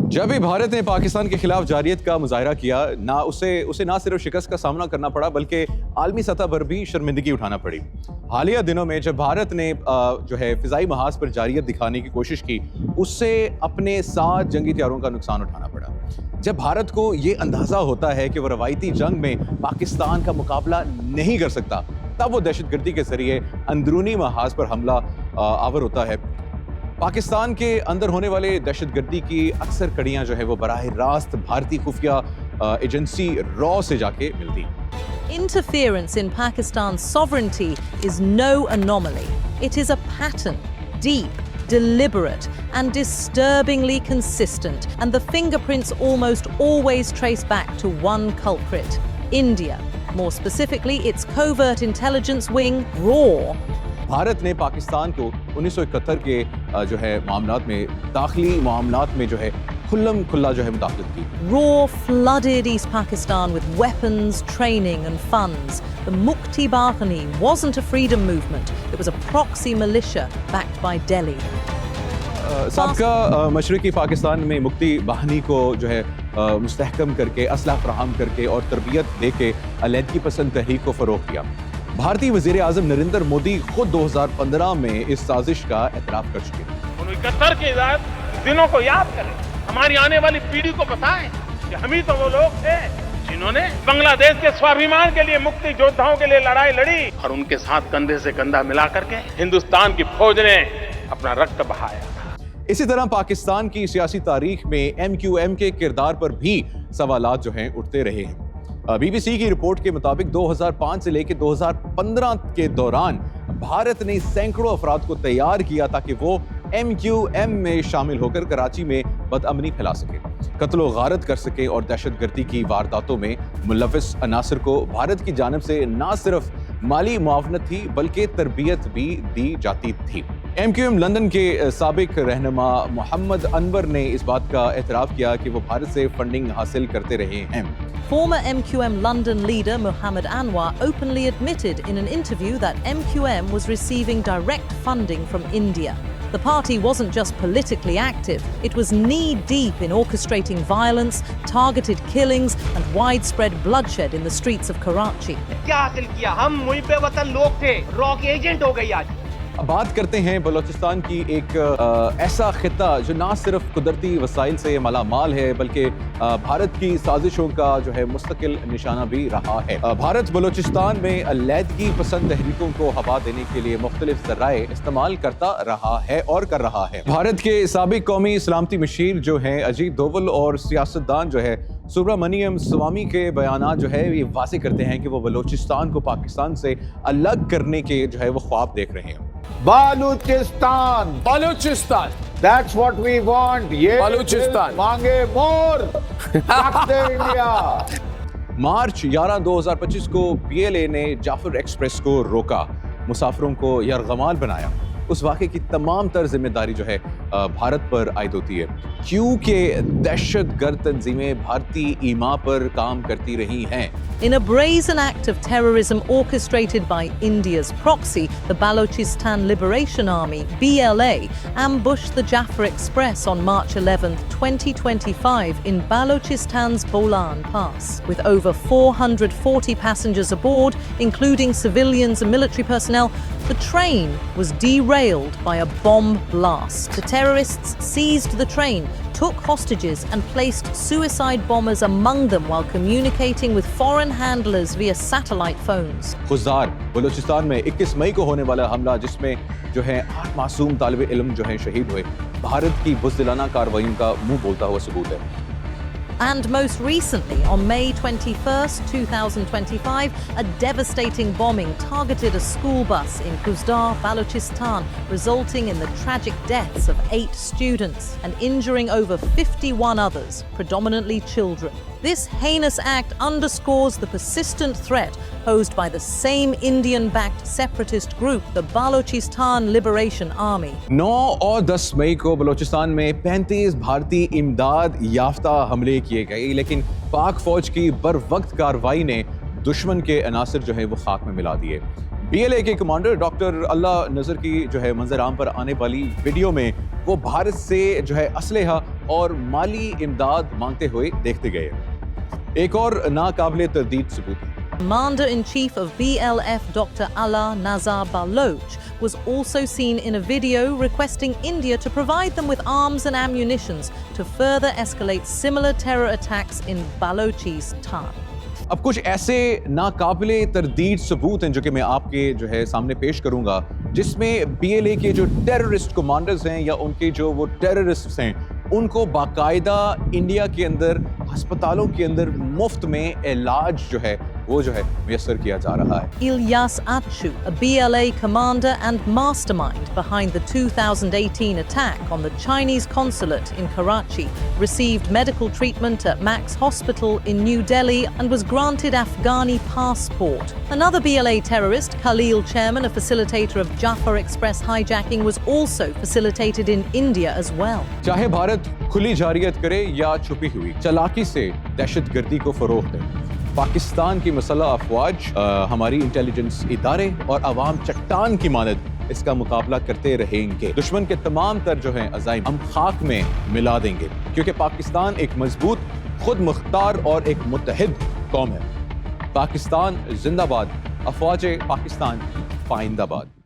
जब भी भारत ने पाकिस्तान के खिलाफ जारियत का मुजाहरा किया, उसे ना सिर्फ शिकस्त का सामना करना पड़ा बल्कि आलमी सतह पर भी शर्मिंदगी उठाना पड़ी। हालिया दिनों में जब भारत ने जो है फिजाई महाज पर जारियत दिखाने की कोशिश की, उससे अपने 7 जंगी हथियारों का नुकसान उठाना पड़ा। जब भारत को ये अंदाजा होता है कि वो रवायती जंग में पाकिस्तान का मुकाबला नहीं कर सकता, तब वो दहशतगर्दी के जरिए अंदरूनी महाज पर हमला आवर होता है। पाकिस्तान के अंदर होने वाले दहशतगर्दी की अक्सर कड़ियां जो है वो बराह रास्त भारतीय खुफिया एजेंसी रॉ से जाके मिलती हैं। Interference in Pakistan's sovereignty is no anomaly. It is a pattern, deep, deliberate, and disturbingly consistent, and the fingerprints almost always trace back to one culprit: India. More specifically, its covert intelligence wing, RAW. Bharat ने पाकिस्तान को 1971 के जो है मामलात में, दाखिली मामलात में जो है खुल्लम खुल्ला जो है मुदाखलत की। RAW flooded East Pakistan with weapons, training and funds. The Mukti Bahani wasn't a freedom movement. It was a proxy militia backed by Delhi. साबका मशरकी पाकिस्तान में मुक्ति बाहनी को जो है मुस्तहकम करके, असलाह फराहम करके और तरबियत दे के अलहदगी पसंद तहरीक को फ़रोग़ दिया। भारतीय वज़ीर आज़म नरेंद्र मोदी खुद 2015 में इस साजिश का एतराफ़ कर चुके हैं। 71 के दिनों को याद करें, हमारी आने वाली पीढ़ी को बताएं कि हम ही तो वो लोग थे जिन्होंने बांग्लादेश के स्वाभिमान के लिए, मुक्ति योद्धाओं के लिए लड़ाई लड़ी और उनके साथ कंधे से कंधा मिला करके हिंदुस्तान की फौज ने अपना रक्त बहाया। इसी तरह पाकिस्तान की सियासी तारीख में MQM के किरदार पर भी सवालात जो हैं उठते रहे हैं। BBC की रिपोर्ट के मुताबिक 2005 से लेकर 2015 के दौरान भारत ने सैकड़ों अफराद को तैयार किया ताकि वो MQM में शामिल होकर कराची में बदअमनी फैला सके, कत्ल गारत कर सके और दहशतगर्दी की वारदातों में मुलव्विस अनासर को भारत की जानिब से ना सिर्फ माली मुआवनत थी बल्कि तरबियत भी दी जाती थी। MQM लंदन के साबिक रहनुमा मोहम्मद अनवर ने इस बात का एतराफ़ किया कि वो भारत से फंडिंग हासिल करते रहे हैं। Former MQM London leader Muhammad Anwar openly admitted in an interview that MQM was receiving direct funding from India. The party wasn't just politically active, it was knee-deep in orchestrating violence, targeted killings and widespread bloodshed in the streets of Karachi. क्या हासिल किया? हम मुहिब्बे वतन लोग थे, raw के agent हो गई आज। बात करते हैं बलूचिस्तान की एक ऐसा खिता जो ना सिर्फ कुदरती वसाइल से मालामाल है बल्कि भारत की साजिशों का जो है मुस्तकिल निशाना भी रहा है। भारत बलूचिस्तान में अलहदगी पसंद तहरीकों को हवा देने के लिए मुख्तलिफ ज़राए इस्तेमाल करता रहा है और कर रहा है। भारत के साबिक कौमी सलामती मशीर जो हैं अजीत डोवल और सियासतदान जो है सुब्रमण्यम स्वामी के बयानात जो है ये वाज़ेह करते हैं कि वो बलूचिस्तान को पाकिस्तान से अलग करने के जो है वो ख्वाब देख रहे हैं। Baluchistan. Baluchistan. That's what we want. ये Baluchistan. मांगे मोर. इंडिया। मार्च 11, 2025 को PLA ने जाफर एक्सप्रेस को रोका, मुसाफिरों को यरगमाल बनाया। उस वाक़े की तमाम तर जिम्मेदारी जो है भारत पर आयद होती है, क्योंकि दहशतगर्द तंजीमें भारतीय ईमा पर काम करती रही हैं। In a brazen act of terrorism orchestrated by India's proxy, the Balochistan Liberation Army, BLA, ambushed the Jafar Express on March 11, 2025 in Balochistan's Bolan Pass. With over 440 passengers aboard, including civilians and military personnel, the train was derailed by a bomb blast. The terrorists seized the train, took hostages and placed suicide bombers among them while communicating with foreign handlers via satellite phones. खुजार Balochistan में 21 मई को होने वाला हमला जिसमें जो है 8 मासूम तालिब इल्म जो है शहीद हुए, भारत की बुज़दिलाना कार्रवाइयों का मुंह बोलता हुआ सबूत है। And most recently, on May 21st, 2025, a devastating bombing targeted a school bus in Kuzdar, Balochistan, resulting in the tragic deaths of 8 students and injuring over 51 others, predominantly children. This heinous act underscores the persistent threat posed by the same Indian-backed separatist group, the Balochistan Liberation Army. 9 और 10 मई को बलूचिस्तान में 35 भारतीय इमदाद याफ्ता हमले किए गए, लेकिन पाक फौज की बर वक्त कार्रवाई ने दुश्मन के अनासर जो है वो खाक में मिला दिए। BLA के कमांडर डॉक्टर अल्लाह नजर की जो है मंजर आम पर आने वाली वीडियो में वो भारत से जो है असलहा और माली इमदाद मांगते हुए देखते गए। एक और नाकाबिले तरदीद सबूत है। Commander-in-Chief of BLF Dr. Allah Nazar Baloch was also seen in a video requesting India to provide them with arms and ammunitions to further escalate similar terror attacks in Balochistan. अब कुछ ऐसे नाकाबिले तरदीद सबूत हैं जो कि मैं आपके जो है सामने पेश करूंगा, जिसमें BLA के जो टेररिस्ट कमांडर्स हैं या उनके जो वो टेररिस्ट्स हैं उनको बाकायदा इंडिया के अंदर अस्पतालों के अंदर मुफ्त में इलाज जो है वो जो है मुयस्सर किया जा रहा है। Ilyas Achu, a BLA commander and mastermind behind the 2018 attack on the Chinese consulate in Karachi, received medical treatment at Max Hospital in New Delhi and was granted Afghani passport. Another BLA terrorist, Khalil Chairman, a facilitator of Jafar Express hijacking, was also facilitated in India as well. चाहे भारत खुली जारियत करे या छुपी हुई चालाकी से दहशतगर्दी को फरोग दे, पाकिस्तान की मसल्ह अफवाज, हमारी इंटेलिजेंस इदारे और अवाम चट्टान की मानद इसका मुकाबला करते रहेंगे। दुश्मन के तमाम तर जो हैं अज़ाइम हम खाक में मिला देंगे, क्योंकि पाकिस्तान एक मजबूत, खुद मुख्तार और एक मुत्तहिद कौम है। पाकिस्तान जिंदाबाद, अफवाज पाकिस्तान पाइंदाबाद।